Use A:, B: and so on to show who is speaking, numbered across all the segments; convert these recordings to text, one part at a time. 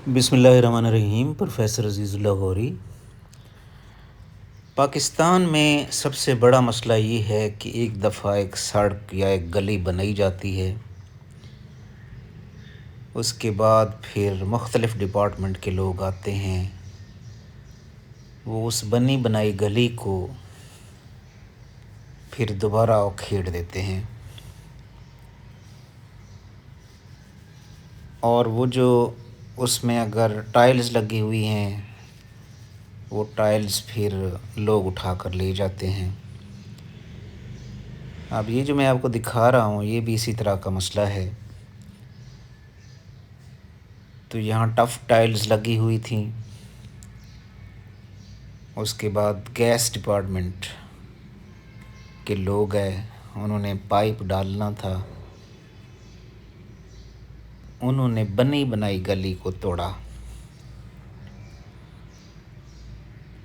A: بسم اللہ الرحمن الرحیم۔ پروفیسر عزیز اللہ غوری۔ پاکستان میں سب سے بڑا مسئلہ یہ ہے کہ ایک دفعہ ایک سڑک یا ایک گلی بنائی جاتی ہے، اس کے بعد پھر مختلف ڈپارٹمنٹ کے لوگ آتے ہیں، وہ اس بنی بنائی گلی کو پھر دوبارہ اکھیڑ دیتے ہیں، اور وہ جو اس میں اگر ٹائلز لگی ہوئی ہیں وہ ٹائلز پھر لوگ اٹھا کر لے جاتے ہیں۔ اب یہ جو میں آپ کو دکھا رہا ہوں یہ بھی اسی طرح کا مسئلہ ہے۔ تو یہاں ٹف ٹائلز لگی ہوئی تھیں، اس کے بعد گیس ڈپارٹمنٹ کے لوگ آئے، انہوں نے پائپ ڈالنا تھا، انہوں نے بنی بنائی گلی کو توڑا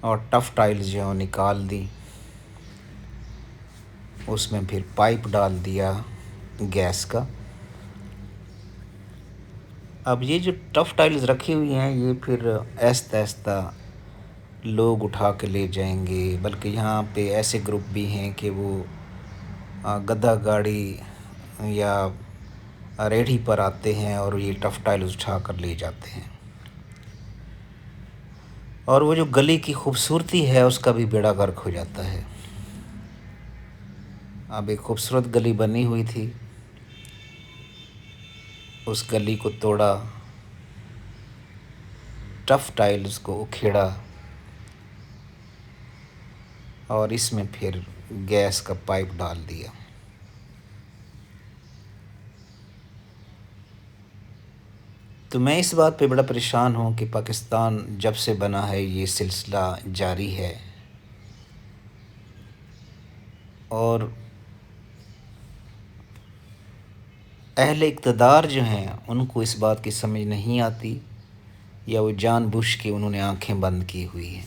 A: اور ٹف ٹائلز جو ہیں نکال دی، اس میں پھر پائپ ڈال دیا گیس کا۔ اب یہ جو ٹف ٹائلز رکھی ہوئی ہیں یہ پھر آہستہ آہستہ لوگ اٹھا کے لے جائیں گے، بلکہ یہاں پہ ایسے گروپ بھی ہیں کہ وہ گدھا گاڑی یا ریڑھی پر آتے ہیں اور یہ ٹف ٹائلز اٹھا کر لے جاتے ہیں، اور وہ جو گلی کی خوبصورتی ہے اس کا بھی بیڑا غرق ہو جاتا ہے۔ اب ایک خوبصورت گلی بنی ہوئی تھی، اس گلی کو توڑا، ٹف ٹائلز کو اکھیڑا اور اس میں پھر گیس کا پائپ ڈال دیا۔ تو میں اس بات پہ بڑا پریشان ہوں کہ پاکستان جب سے بنا ہے یہ سلسلہ جاری ہے، اور اہل اقتدار جو ہیں ان کو اس بات کی سمجھ نہیں آتی، یا وہ جان بوجھ کے انہوں نے آنکھیں بند کی ہوئی ہیں۔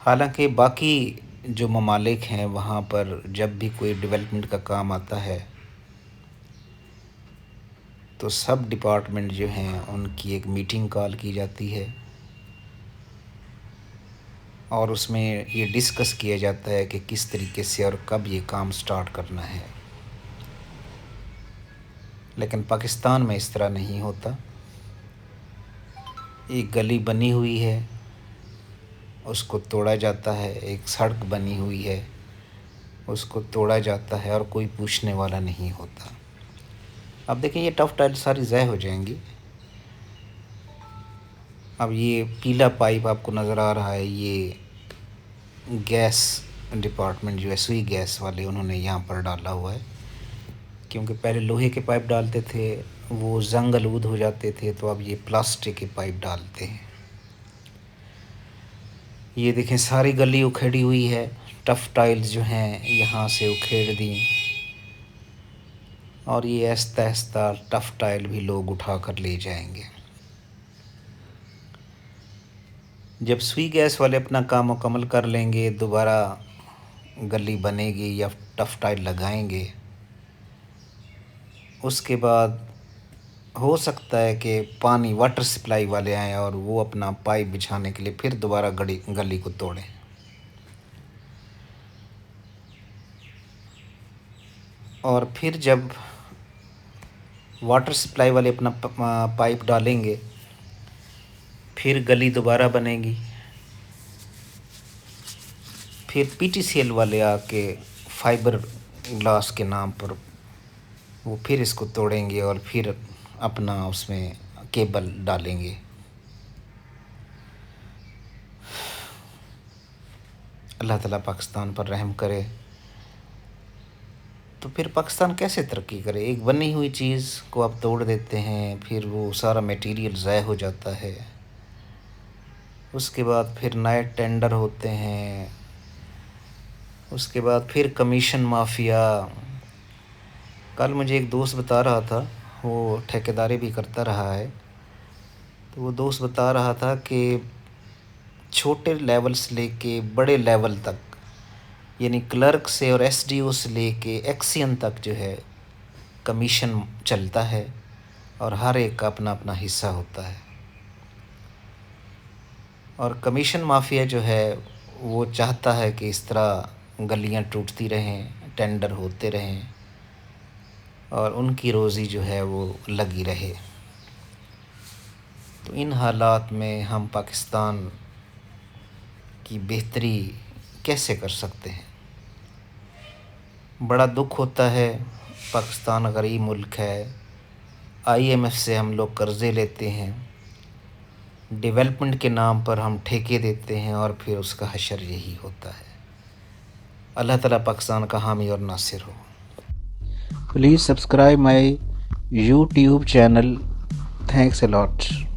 A: حالانکہ باقی جو ممالک ہیں وہاں پر جب بھی کوئی ڈیولپمنٹ کا کام آتا ہے تو سب ڈپارٹمنٹ جو ہیں ان کی ایک میٹنگ کال کی جاتی ہے، اور اس میں یہ ڈسکس کیا جاتا ہے کہ کس طریقے سے اور کب یہ کام سٹارٹ کرنا ہے۔ لیکن پاکستان میں اس طرح نہیں ہوتا۔ ایک گلی بنی ہوئی ہے اس کو توڑا جاتا ہے، ایک سڑک بنی ہوئی ہے اس کو توڑا جاتا ہے، اور کوئی پوچھنے والا نہیں ہوتا۔ اب دیکھیں یہ ٹف ٹائل ساری ضائع ہو جائیں گی۔ اب یہ پیلا پائپ آپ کو نظر آ رہا ہے، یہ گیس ڈپارٹمنٹ جو ہے سوئی گیس والے انہوں نے یہاں پر ڈالا ہوا ہے، کیونکہ پہلے لوہے کے پائپ ڈالتے تھے وہ زنگ آلود ہو جاتے تھے، تو اب یہ پلاسٹک کے پائپ ڈالتے ہیں۔ یہ دیکھیں ساری گلی اکھیڑی ہوئی ہے، ٹف ٹائلز جو ہیں یہاں سے اکھیڑ دیں، اور یہ آہستہ آہستہ ٹف ٹائل بھی لوگ اٹھا کر لے جائیں گے۔ جب سوئی گیس والے اپنا کام مکمل کر لیں گے، دوبارہ گلی بنے گی یا ٹف ٹائل لگائیں گے، اس کے بعد ہو سکتا ہے کہ پانی واٹر سپلائی والے آئیں اور وہ اپنا پائپ بچھانے کے لیے پھر دوبارہ گلی کو توڑیں، اور پھر جب واٹر سپلائی والے اپنا پائپ ڈالیں گے پھر گلی دوبارہ بنے گی، پھر پی ٹی سی ایل والے آ کے فائبر گلاس کے نام پر وہ پھر اس کو توڑیں گے اور پھر اپنا اس میں کیبل ڈالیں گے۔ اللہ تعالیٰ پاکستان پر رحم کرے۔ تو پھر پاکستان کیسے ترقی کرے؟ ایک بنی ہوئی چیز کو آپ توڑ دیتے ہیں، پھر وہ سارا میٹیریل ضائع ہو جاتا ہے، اس کے بعد پھر نئے ٹینڈر ہوتے ہیں، اس کے بعد پھر کمیشن مافیا۔ کل مجھے ایک دوست بتا رہا تھا، وہ ٹھیکیداری بھی کرتا رہا ہے، تو وہ دوست بتا رہا تھا کہ چھوٹے لیول سے لے کے بڑے لیول تک، یعنی کلرک سے اور ایس ڈی او سے لے کے ایکسین تک جو ہے کمیشن چلتا ہے، اور ہر ایک کا اپنا اپنا حصہ ہوتا ہے. اور کمیشن مافیا جو ہے وہ چاہتا ہے کہ اس طرح گلیاں ٹوٹتی رہیں، ٹینڈر ہوتے رہیں اور ان کی روزی جو ہے وہ لگی رہے. تو ان حالات میں ہم پاکستان کی بہتری کیسے کر سکتے ہیں؟ بڑا دکھ ہوتا ہے. پاکستان غریب ملک ہے. IMF سے ہم لوگ قرضے لیتے ہیں، ڈیولپمنٹ کے نام پر ہم ٹھیکے دیتے ہیں اور پھر اس کا حشر یہی ہوتا ہے. اللہ تعالیٰ پاکستان کا حامی اور ناصر ہو.
B: Please subscribe my YouTube channel. Thanks a lot.